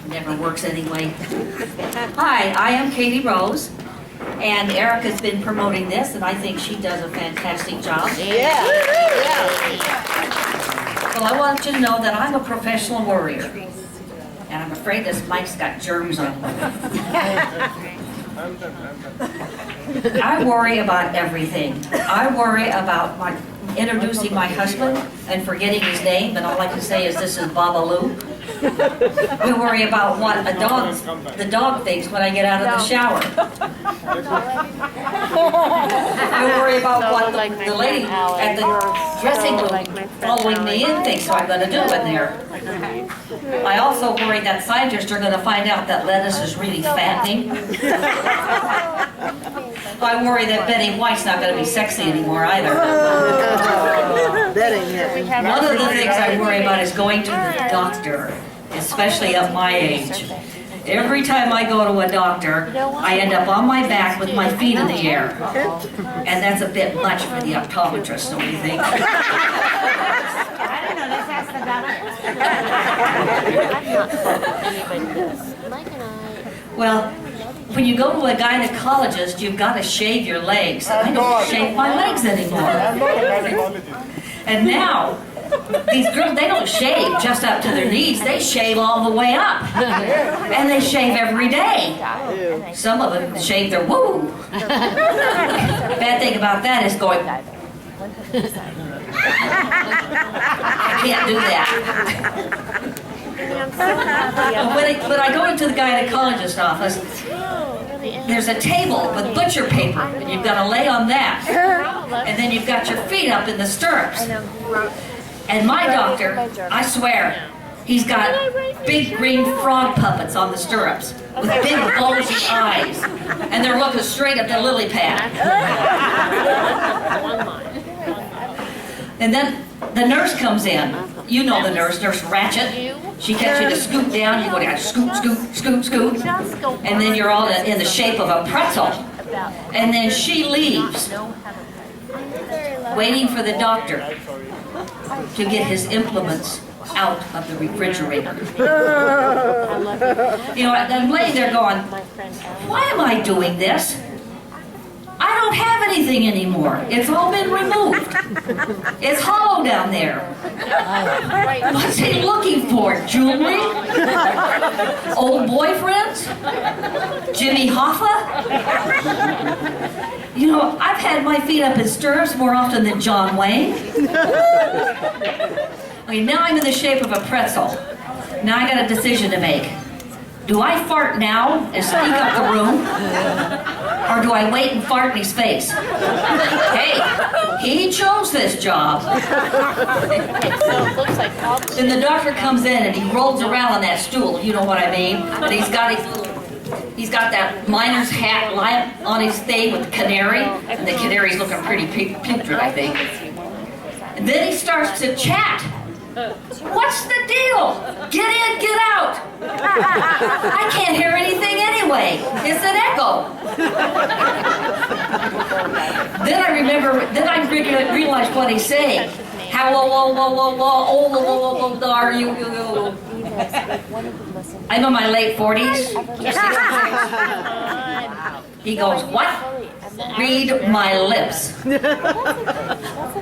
Never works anyway. Hi, I am KatieRose, and Erica's been promoting this, and I think she does a fantastic job. Yeah. Well, I want you to know that I'm a professional worrier, and I'm afraid this mic's got germs on it. I worry about everything. I worry about introducing my husband and forgetting his name, and all I can say is this is Babaloo. We worry about what the dog thinks when I get out of the shower. I worry about what the lady at the dressing room following me in thinks I'm going to do in there. I also worry that scientists are going to find out that lettuce is really fattening. I worry that Betty White's not going to be sexy anymore either. One of the things I worry about is going to the doctor, especially at my age. Every time I go to a doctor, I end up on my back with my feet in the air. And that's a bit much for the optometrist, don't you think? I don't know, let's ask the doctor. Well, when you go to a gynecologist, you've got to shave your legs. I don't shave my legs anymore. And now, these girls, they don't shave just up to their knees. They shave all the way up. And they shave every day. Some of them shave their woo. Bad thing about that is going, I can't do that. When I go into the gynecologist's office, there's a table with butcher paper, and you've got to lay on that. And then you've got your feet up in the stirrups. And my doctor, I swear, he's got big green frog puppets on the stirrups with big bulgy eyes. And they're looking straight at the lily pad. And then the nurse comes in. You know the nurse, Nurse Ratchet. She gets you to scoot down. You go down, scoot, scoot, scoot, scoot. And then you're all in the shape of a pretzel. And then she leaves, waiting for the doctor to get his implements out of the refrigerator. You know, I'm laying there going, why am I doing this? I don't have anything anymore. It's all been removed. It's hollow down there. What's he looking for? Jewelry? Old boyfriends? Jimmy Hoffa? You know, I've had my feet up in stirrups more often than John Wayne. Okay, now I'm in the shape of a pretzel. Now I got a decision to make. Do I fart now and sneak up the room? Or do I wait and fart in his face? Hey, he chose this job. Then the doctor comes in and he rolls around on that stool, you know what I mean? And he's got that miner's hat on his thing with the canary, and the canary's looking pretty putrid, I think. And then he starts to chat. What's the deal? Get in, get out. I can't hear anything anyway. It's an echo. Then I realized what he's saying. How old are you? I'm in my late 40s. He goes, what? Read my lips.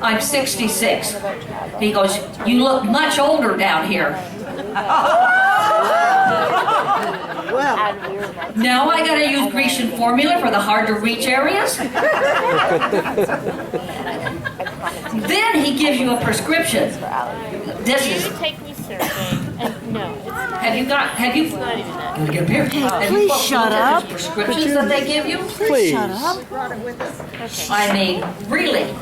I'm 66. He goes, you look much older down here. Now I gotta use Grecian formula for the hard to reach areas. Then he gives you a prescription. This is. Have you Please shut up. prescriptions that they give you? Please shut up. I mean, really.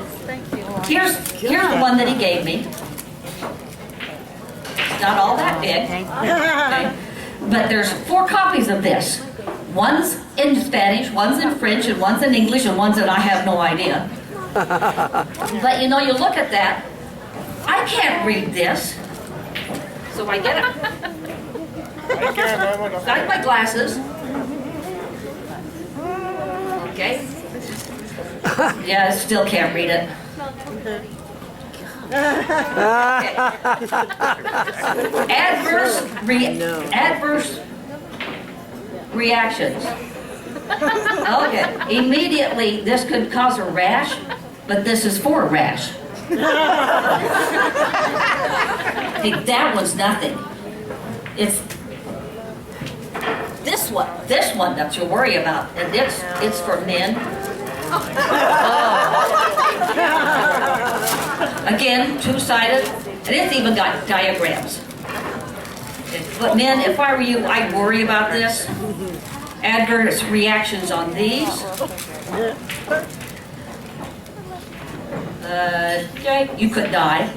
Here's the one that he gave me. It's not all that big. Okay. But there's 4 copies of this. One's in Spanish, one's in French, and one's in English, and one's in I have no idea. But you know, you look at that, I can't read this. So I get it. Got my glasses. Okay. Yeah, I still can't read it. Adverse reactions. Okay, immediately this could cause a rash, but this is for a rash. See, that one's nothing. It's this one that you worry about, and it's for men. Again, two-sided, and it's even got diagrams. But men, if I were you, I'd worry about this. Adverse reactions on these. Okay, you could die.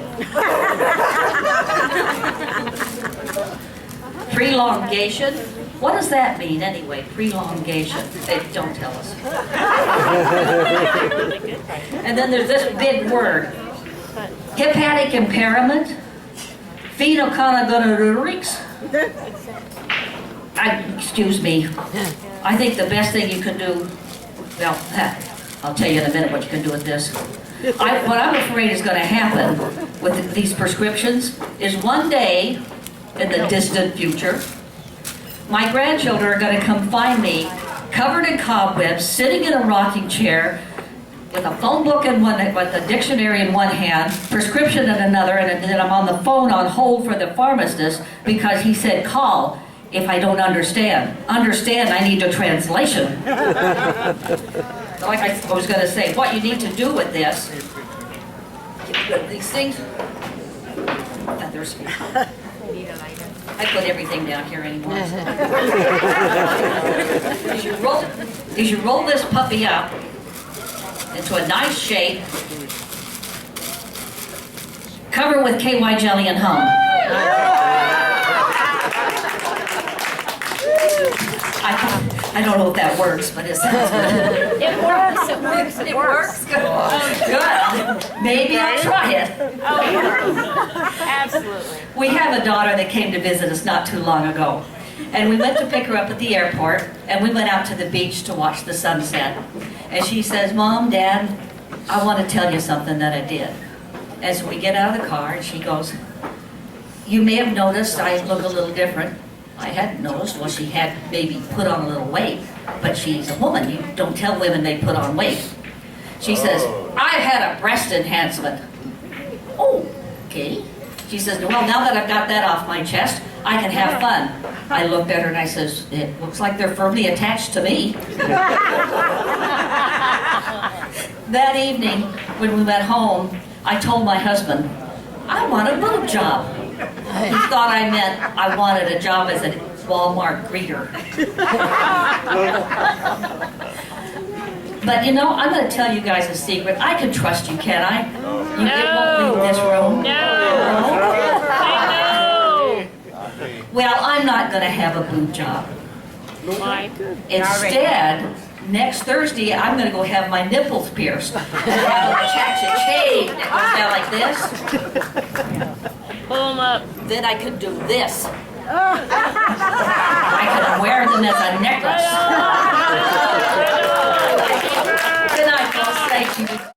Prelongation. What does that mean anyway? Prelongation. They don't tell us. And then there's this big word. Hepatic impairment. Phenylketonuria. Excuse me. I think the best thing you can do, well, I'll tell you in a minute what you can do with this. What I'm afraid is going to happen with these prescriptions is one day in the distant future, my grandchildren are going to come find me covered in cobwebs, sitting in a rocking chair, with a phone book in one, with a dictionary in one hand, prescription in another, and then I'm on the phone on hold for the pharmacist because he said call if I don't understand. Understand, I need a translation. So like I was going to say, what you need to do with this, these things, I put everything down here anymore. As you roll this puppy up into a nice shape, cover with KY jelly and hum. I don't know if that works, but it sounds good. It works, it works, it works. Good. Maybe I'll try it. Oh, yeah. Absolutely. We have a daughter that came to visit us not too long ago. And we went to pick her up at the airport, and we went out to the beach to watch the sunset. And she says, Mom, Dad, I want to tell you something that I did. And so we get out of the car, and she goes, you may have noticed I look a little different. I hadn't noticed. Well, she had maybe put on a little weight, but she's a woman. You don't tell women they put on weight. She says, I've had a breast enhancement. Oh, okay. She says, well, now that I've got that off my chest, I can have fun. I looked at her and I says, it looks like they're firmly attached to me. That evening, when we went home, I told my husband, I want a boob job. He thought I meant I wanted a job as a Walmart greeter. But you know, I'm going to tell you guys a secret. I can trust you, can I? You won't leave this room. No. Well, I'm not going to have a boob job. Why? Instead, next Thursday, I'm going to go have my nipples pierced. And have a cha-cha-chain that goes down like this. Pull them up. Then I could do this. I could wear them as a necklace. Good night, folks. Thank you.